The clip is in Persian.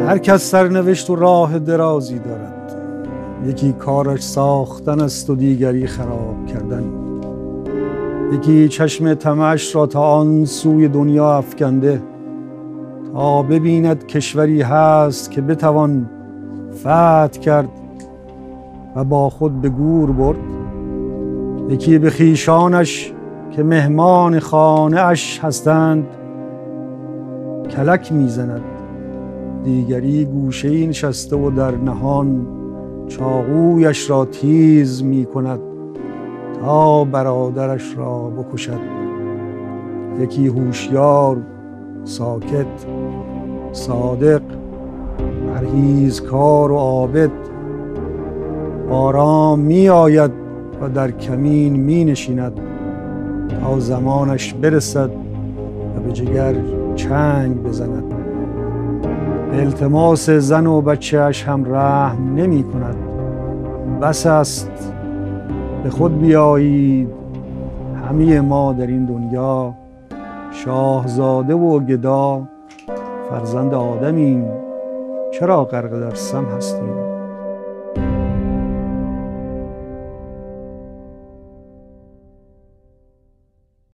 هر کس سرنوشت و راه درازی دارد، یکی کارش ساختن است و دیگری خراب کردن. یکی چشم طمعش را تا آن سوی دنیا افکنده تا ببیند کشوری هست که بتوان فتح کرد و با خود به گور برد. یکی به خویشانش که مهمان خانه اش هستند کلک میزند، دیگری گوشه‌ای نشسته و در نهان چاقویش را تیز می کند تا برادرش را بکشد. یکی هوشیار، ساکت، صادق، پرهیزکار و عابد آرام می آید و در کمین می نشیند تا زمانش برسد و به جگر چنگ بزند. به التماس زن و بچه‌اش هم رحم نمی کند. بس است، به خود بیایید، همه ما در این دنیا شاهزاده و گدا فرزند آدمیم، چرا غرق در سم هستیم؟